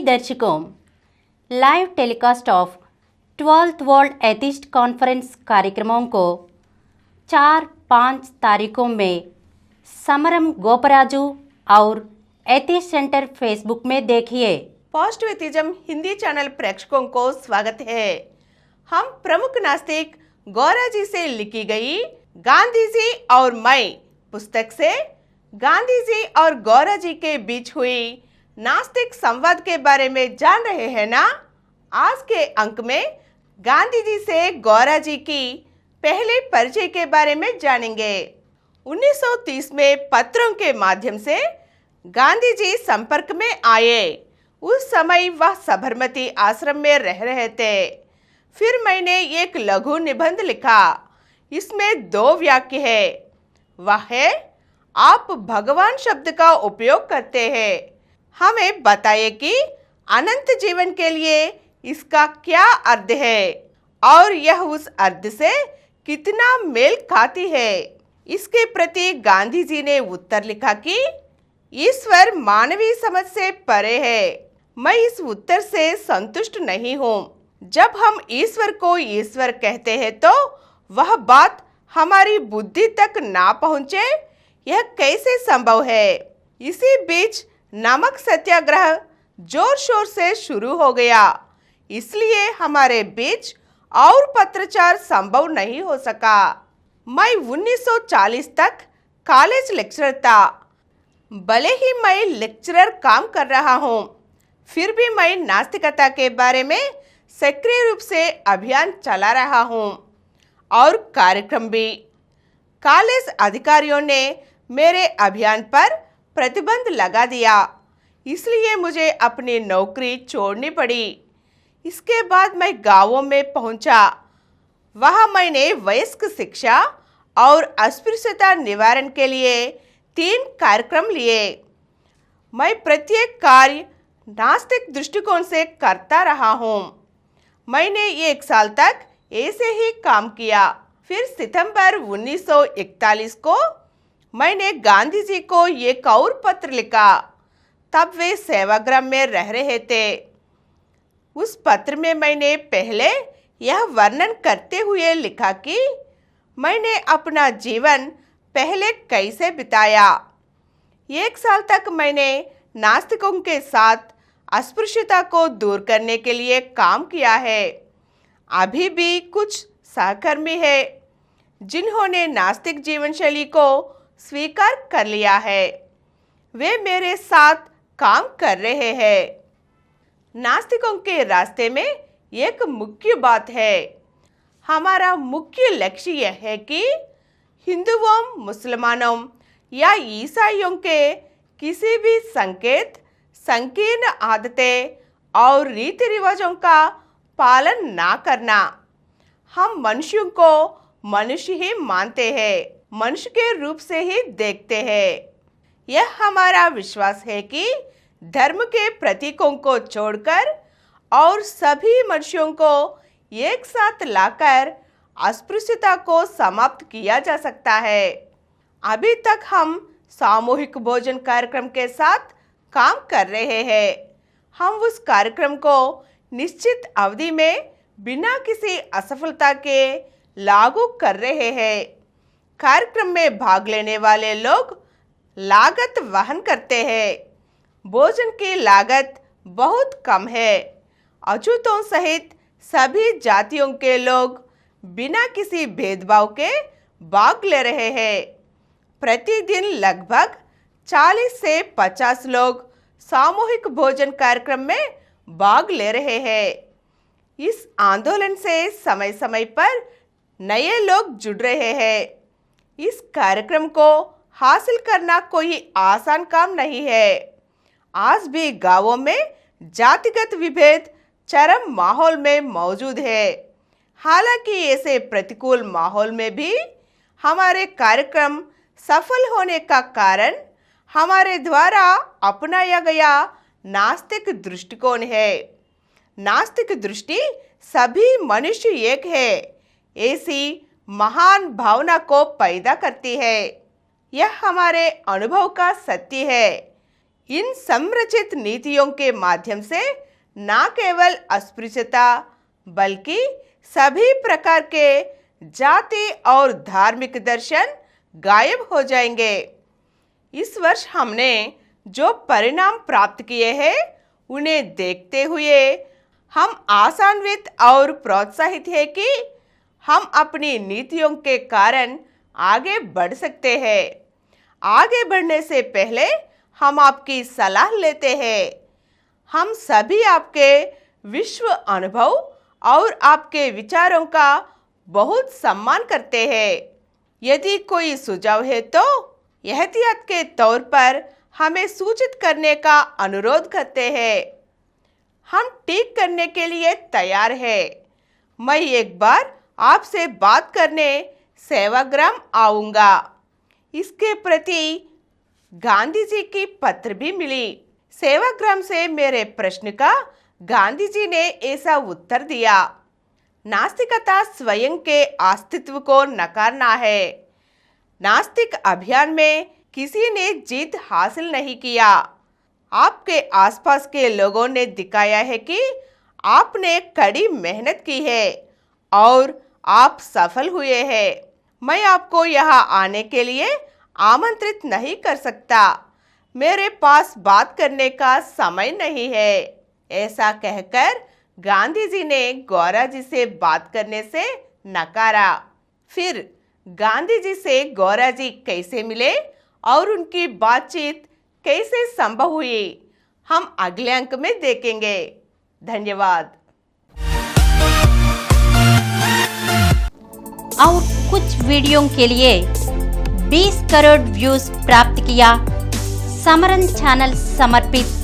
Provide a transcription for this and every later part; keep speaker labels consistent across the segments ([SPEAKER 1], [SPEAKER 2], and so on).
[SPEAKER 1] दर्शकों, live telecast of 12th world atheist conference कार्यक्रमों को 4-5 तारीखों में समरम गोपराजू और एथिस्ट सेंटर फेसबुक में देखिए।
[SPEAKER 2] पॉजिटिव एथिज्म हिंदी चैनल प्रेक्षकों को स्वागत है। हम प्रमुख नास्तिक गौरा जी से लिखी गई गांधी जी और मैं पुस्तक से गांधी जी और गौरा जी के बीच हुई नास्तिक संवाद के बारे में जान रहे हैं ना। आज के अंक में गांधी जी से गौरा जी की पहले परिचय के बारे में जानेंगे। 1930 में पत्रों के माध्यम से गांधी जी संपर्क में आए। उस समय वह साबरमती आश्रम में रह रहे थे। फिर मैंने एक लघु निबंध लिखा। इसमें 2 वाक्य है। वह है, आप भगवान शब्द का उपयोग करते हैं, हमें बताइए कि अनंत जीवन के लिए इसका क्या अर्थ है और यह उस अर्थ से कितना मेल खाती है। इसके प्रति गांधी जी ने उत्तर लिखा कि ईश्वर मानवीय समझ से परे है। मैं इस उत्तर से संतुष्ट नहीं हूँ। जब हम ईश्वर को ईश्वर कहते हैं तो वह बात हमारी बुद्धि तक ना पहुँचे, यह कैसे संभव है। इसी बीच नमक सत्याग्रह जोर शोर से शुरू हो गया, इसलिए हमारे बीच और पत्रचार संभव नहीं हो सका। मैं 1940 तक कॉलेज लेक्चरर था। भले ही मैं लेक्चरर काम कर रहा हूँ, फिर भी मैं नास्तिकता के बारे में सक्रिय रूप से अभियान चला रहा हूँ और कार्यक्रम भी। कॉलेज अधिकारियों ने मेरे अभियान पर प्रतिबंध लगा दिया, इसलिए मुझे अपनी नौकरी छोड़नी पड़ी। इसके बाद मैं गांवों में पहुंचा। वहां मैंने वयस्क शिक्षा और अस्पृश्यता निवारण के लिए 3 कार्यक्रम लिए। मैं प्रत्येक कार्य नास्तिक दृष्टिकोण से करता रहा हूं। मैंने 1 साल तक ऐसे ही काम किया। फिर सितंबर 1941 को मैंने गांधी जी को एक और पत्र लिखा। तब वे सेवाग्राम में रह रहे थे। उस पत्र में मैंने पहले यह वर्णन करते हुए लिखा कि मैंने अपना जीवन पहले कैसे बिताया। 1 साल तक मैंने नास्तिकों के साथ अस्पृश्यता को दूर करने के लिए काम किया है। अभी भी कुछ सहकर्मी है जिन्होंने नास्तिक जीवन शैली को स्वीकार कर लिया है। वे मेरे साथ काम कर रहे हैं। नास्तिकों के रास्ते में एक मुख्य बात है। हमारा मुख्य लक्ष्य यह है कि हिंदुओं, मुसलमानों या ईसाइयों के किसी भी संकेत, संकीर्ण आदतें और रीति रिवाजों का पालन ना करना। हम मनुष्यों को मनुष्य ही मानते हैं, मनुष्य के रूप से ही देखते हैं। यह हमारा विश्वास है कि धर्म के प्रतीकों को छोड़कर और सभी मनुष्यों को एक साथ लाकर अस्पृश्यता को समाप्त किया जा सकता है। अभी तक हम सामूहिक भोजन कार्यक्रम के साथ काम कर रहे हैं। हम उस कार्यक्रम को निश्चित अवधि में बिना किसी असफलता के लागू कर रहे हैं। कार्यक्रम में भाग लेने वाले लोग लागत वहन करते हैं। भोजन की लागत बहुत कम है। अछूतों सहित सभी जातियों के लोग बिना किसी भेदभाव के भाग ले रहे हैं। प्रतिदिन लगभग 40 से 50 लोग सामूहिक भोजन कार्यक्रम में भाग ले रहे हैं। इस आंदोलन से समय समय पर नए लोग जुड़ रहे हैं। इस कार्यक्रम को हासिल करना कोई आसान काम नहीं है। आज भी गांवों में जातिगत विभेद चरम माहौल में मौजूद है। हालांकि ऐसे प्रतिकूल माहौल में भी हमारे कार्यक्रम सफल होने का कारण हमारे द्वारा अपनाया गया नास्तिक दृष्टिकोण है। नास्तिक दृष्टि सभी मनुष्य एक है, ऐसी महान भावना को पैदा करती है। यह हमारे अनुभव का सत्य है। इन संरचित नीतियों के माध्यम से न केवल अस्पृश्यता बल्कि सभी प्रकार के जाति और धार्मिक दर्शन गायब हो जाएंगे। इस वर्ष हमने जो परिणाम प्राप्त किए हैं उन्हें देखते हुए हम आशान्वित और प्रोत्साहित हैं कि हम अपनी नीतियों के कारण आगे बढ़ सकते हैं। आगे बढ़ने से पहले हम आपकी सलाह लेते हैं। हम सभी आपके विश्व अनुभव और आपके विचारों का बहुत सम्मान करते हैं। यदि कोई सुझाव है तो एहतियात के तौर पर हमें सूचित करने का अनुरोध करते हैं। हम ठीक करने के लिए तैयार हैं। मैं एक बार आपसे बात करने सेवाग्राम आऊँगा। इसके प्रति गांधी जी की पत्र भी मिली। सेवाग्राम से मेरे प्रश्न का गांधी जी ने ऐसा उत्तर दिया, नास्तिकता स्वयं के अस्तित्व को नकारना है। नास्तिक अभियान में किसी ने जीत हासिल नहीं किया। आपके आसपास के लोगों ने दिखाया है कि आपने कड़ी मेहनत की है और आप सफल हुए हैं। मैं आपको यहाँ आने के लिए आमंत्रित नहीं कर सकता। मेरे पास बात करने का समय नहीं है। ऐसा कहकर गांधी जी ने गौरा जी से बात करने से नकारा। फिर गांधी जी से गौरा जी कैसे मिले और उनकी बातचीत कैसे संभव हुई, हम अगले अंक में देखेंगे। धन्यवाद।
[SPEAKER 1] और कुछ वीडियो के लिए 20 करोड़ व्यूज प्राप्त किया समरन चैनल समर्पित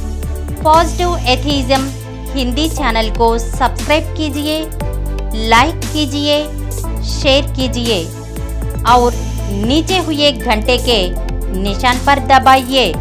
[SPEAKER 1] पॉजिटिव एथीज़म हिंदी चैनल को सब्सक्राइब कीजिए, लाइक कीजिए, शेयर कीजिए और नीचे हुए घंटे के निशान पर दबाइए।